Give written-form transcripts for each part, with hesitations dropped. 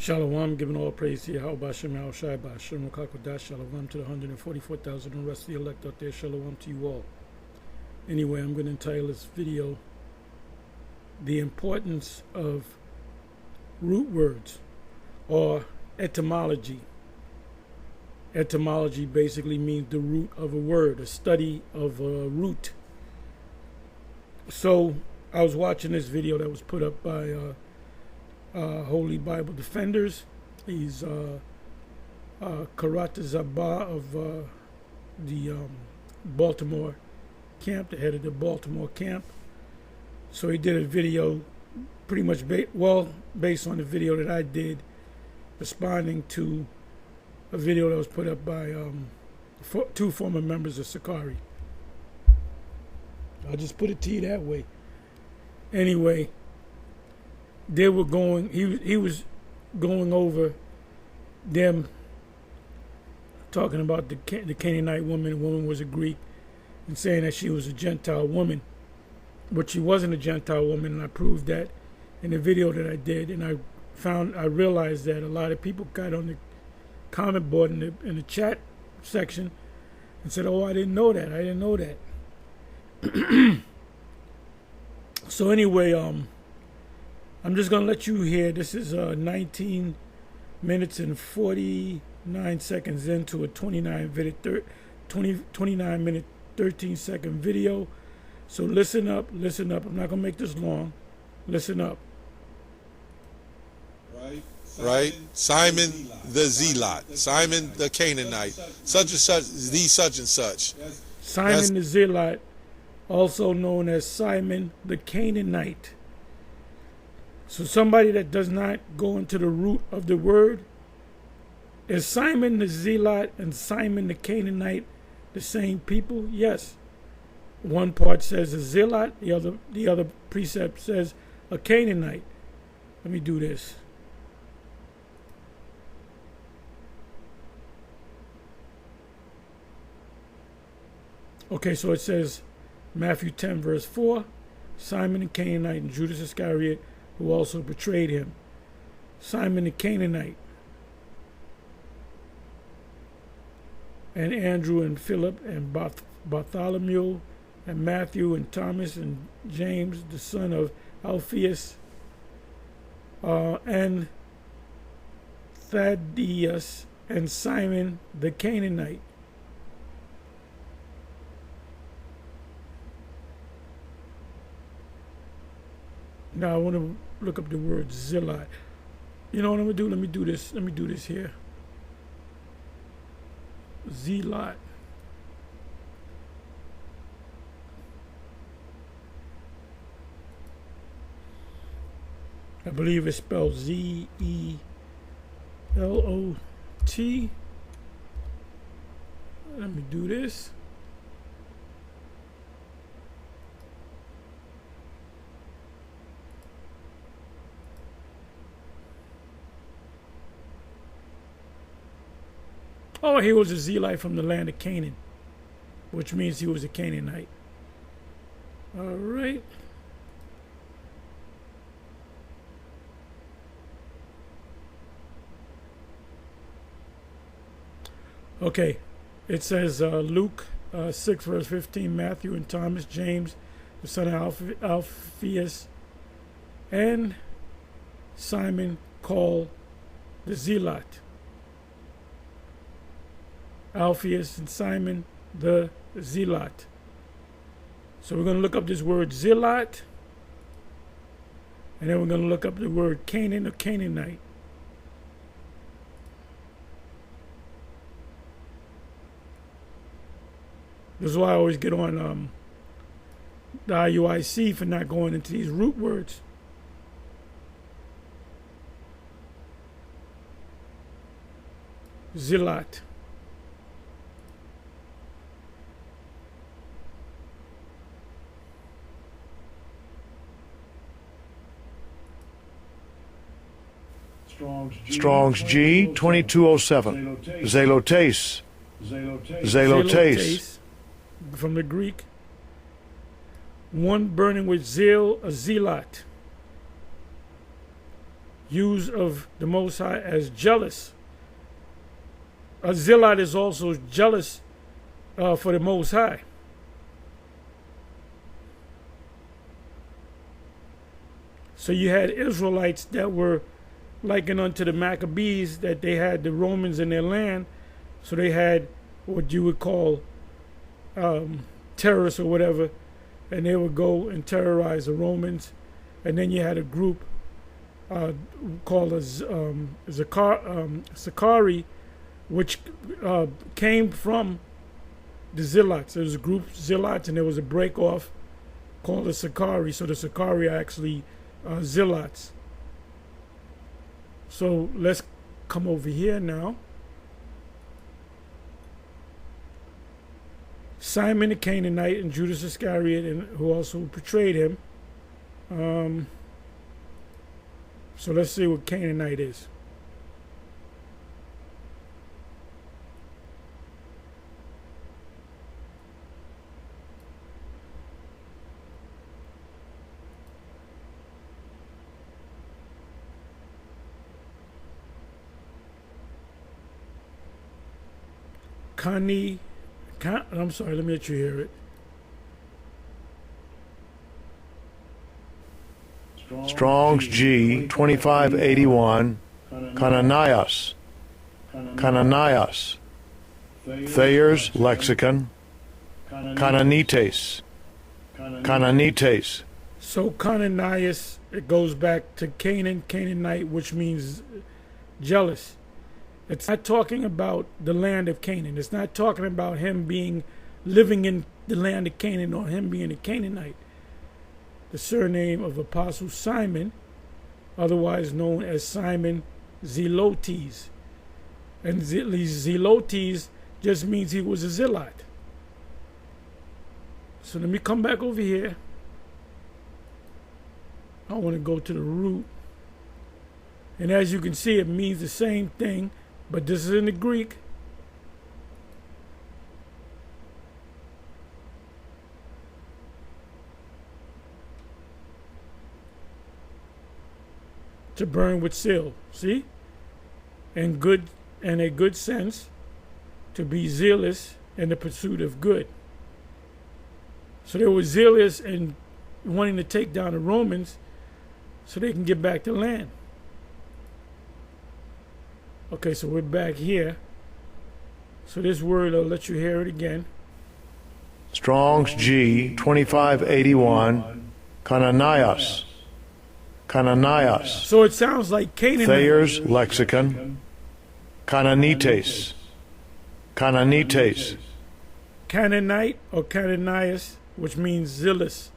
Shalom, giving all praise to Yahweh Bashem, Yahweh Shai Bashem, Rakakodash, Shalom to the 144,000 and the rest of the elect out there, Shalom to you all. Anyway, I'm going to entitle this video, The Importance of Root Words, or Etymology. Etymology basically means the root of a word, a study of a root. So, I was watching this video that was put up by Holy Bible Defenders. He's Karata Zabah of the Baltimore camp, the head of the Baltimore camp. So he did a video pretty much based on the video that I did, responding to a video that was put up by two former members of Sakari. I'll just put it to you that way. Anyway, they were going, he was going over them talking about the Canaanite woman. The woman was a Greek, and saying that she was a Gentile woman, but she wasn't a Gentile woman, and I proved that in the video that I did. And I realized that a lot of people got on the comment board in the chat section and said, "Oh, I didn't know that. I didn't know that." So anyway, I'm just gonna let you hear. This is 19 minutes and 49 seconds into a 29 minute 13 second video. So listen up. I'm not gonna make this long. Listen up. Right? Simon the Zealot, Simon the Canaanite, such and such, the such and such. Simon the Zealot, also known as Simon the Canaanite. So somebody that does not go into the root of the word, is Simon the Zealot and Simon the Canaanite the same people? Yes. One part says a Zealot, the other precept says a Canaanite. Let me do this. Okay, so it says Matthew 10 verse 4, Simon the Canaanite and Judas Iscariot, who also betrayed him. Simon the Canaanite, and Andrew and Philip and Bartholomew and Matthew and Thomas and James, the son of Alphaeus, and Thaddeus and Simon the Canaanite. Now I want to look up the word zealot. You know what I'm gonna do? Let me do this. Let me do this here. Zealot. I believe it's spelled Z-E-L-O-T. Let me do this. Oh, he was a Zealite from the land of Canaan, which means he was a Canaanite. All right. Okay, it says Luke 6 verse 15, Matthew and Thomas, James, the son of Alphaeus, and Simon called the Zealot. Alphaeus and Simon the Zealot. So we're going to look up this word Zealot, and then we're going to look up the word Canaan or Canaanite. This is why I always get on the IUIC for not going into these root words. Zealot. Strong's G 2207. Zelotes. Zelotes. From the Greek. One burning with zeal, a zealot. used of the Most High as jealous. A zealot is also jealous for the Most High. So you had Israelites that were likened unto the Maccabees, that they had the Romans in their land. So they had what you would call terrorists or whatever, and they would go and terrorize the Romans. And then you had a group called a Sakari, which came from the Zealots. There was a group of Zealots, and there was a break off called the Sakari. So the Sakari are actually Zealots. So let's come over here now. Simon the Canaanite and Judas Iscariot, who also portrayed him. So let's see what Canaanite is. I'm sorry, let me let you hear it. Strong's G 2581. Cananias. Cananias. Thayer's Lexicon. Cananites. Cananites. So Cananias, it goes back to Canaan, Canaanite, which means jealous. It's not talking about the land of Canaan. It's not talking about him living in the land of Canaan or him being a Canaanite. The surname of Apostle Simon, otherwise known as Simon Zelotes. And Zelotes just means he was a zealot. So let me come back over here. I want to go to the root. And as you can see, it means the same thing, but this is in the Greek. To burn with zeal, see? And a good sense, to be zealous in the pursuit of good. So they were zealous in wanting to take down the Romans so they can get back the land. Okay, so we're back here. So this word, I'll let you hear it again. Strong's G 2581. Cananias. Cananias. So it sounds like Canaanite. Thayer's Lexicon. Cananites. Cananites. Canaanite or Cananias, which means zealous,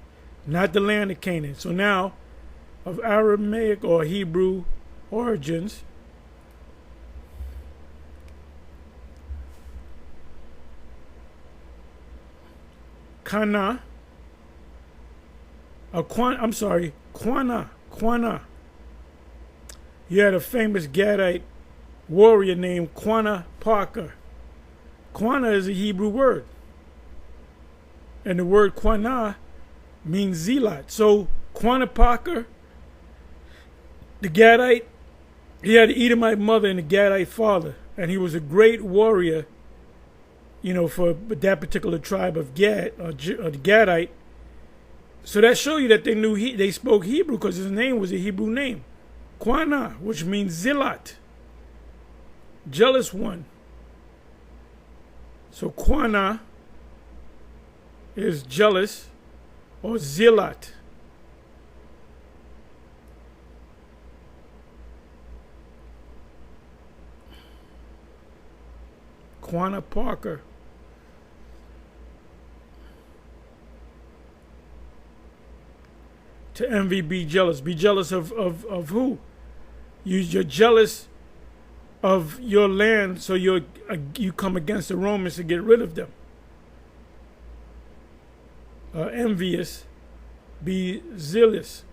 not the land of Canaan. So now, of Aramaic or Hebrew origins, Quana. You had a famous Gadite warrior named Quana Parker. Quana is a Hebrew word. And the word Quana means zealot. So Quana Parker, the Gadite, he had an Edomite mother and a Gadite father. And he was a great warrior, for that particular tribe of Gad, or the Gadite. So that shows you that they spoke Hebrew, because his name was a Hebrew name. Quana, which means zealot. Jealous one. So Quana is jealous or zealot. Quana Parker. To envy, be jealous. Be jealous of who? You're jealous of your land, so you come against the Romans to get rid of them. Envious, be zealous.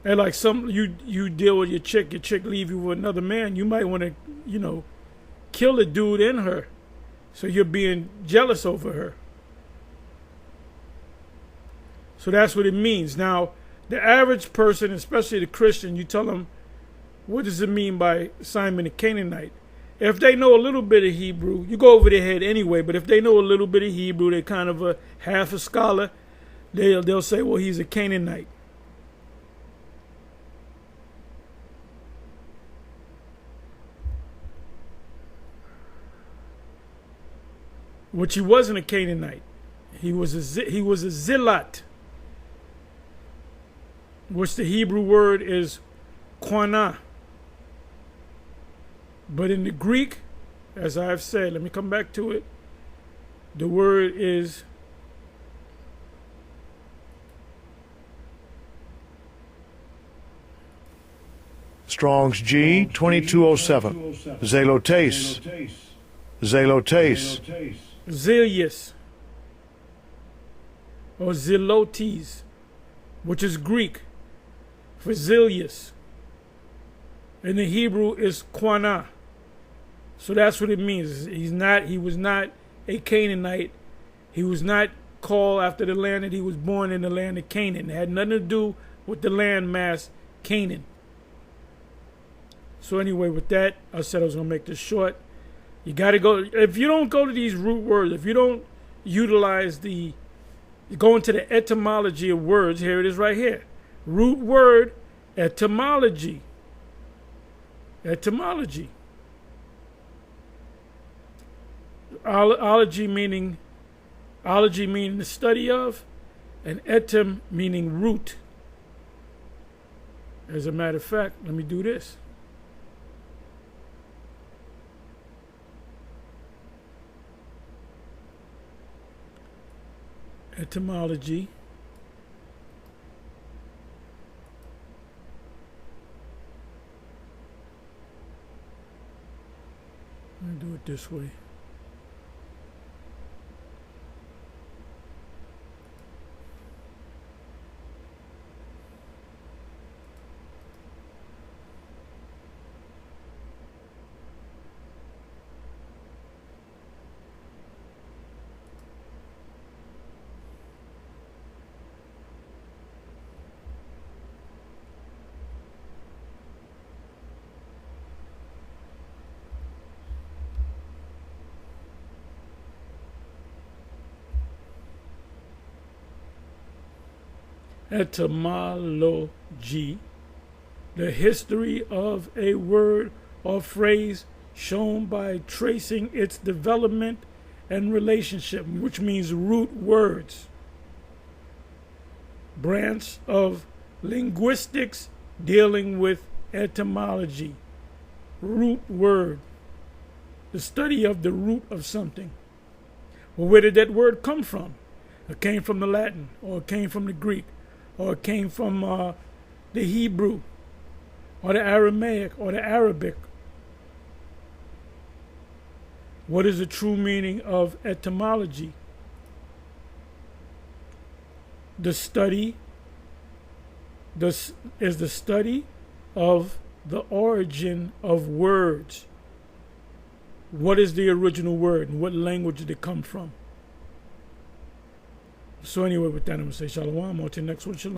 And like you deal with your chick leave you with another man, you might want to, kill the dude in her. So you're being jealous over her. So that's what it means. Now, the average person, especially the Christian, you tell them, what does it mean by Simon the Canaanite? If they know a little bit of Hebrew, you go over their head anyway, but if they know a little bit of Hebrew, they're kind of a half a scholar, they'll say, well, he's a Canaanite. Which he wasn't a Canaanite. He was a zealot, which the Hebrew word is quana. But in the Greek, as I've said, let me come back to it, the word is Strong's G 2207. Zelotes. Zelotes. zealous or zelotes, which is Greek for zealous. And the Hebrew is quana. So that's what it means. He was not a Canaanite. He was not called after the land that he was born in, the land of Canaan. It had nothing to do with the land mass Canaan. So anyway, with that, I said I was going to make this short. You got to go, if you don't go to these root words, if you don't utilize go into the etymology of words, here it is right here. Root word, etymology. Etymology. Ology meaning the study of, and etym meaning root. As a matter of fact, let me do this. Etymology. Let me do it this way. Etymology, the history of a word or phrase shown by tracing its development and relationship, which means root words. Branch of linguistics dealing with etymology. Root word, the study of the root of something. Well, where did that word come from? It came from the Latin, or it came from the Greek, or it came from the Hebrew, or the Aramaic, or the Arabic. What is the true meaning of etymology? The study is the study of the origin of words. What is the original word, and what language did it come from? So anyway, with that, I'm going to say shalom. On to the next one. Shalom.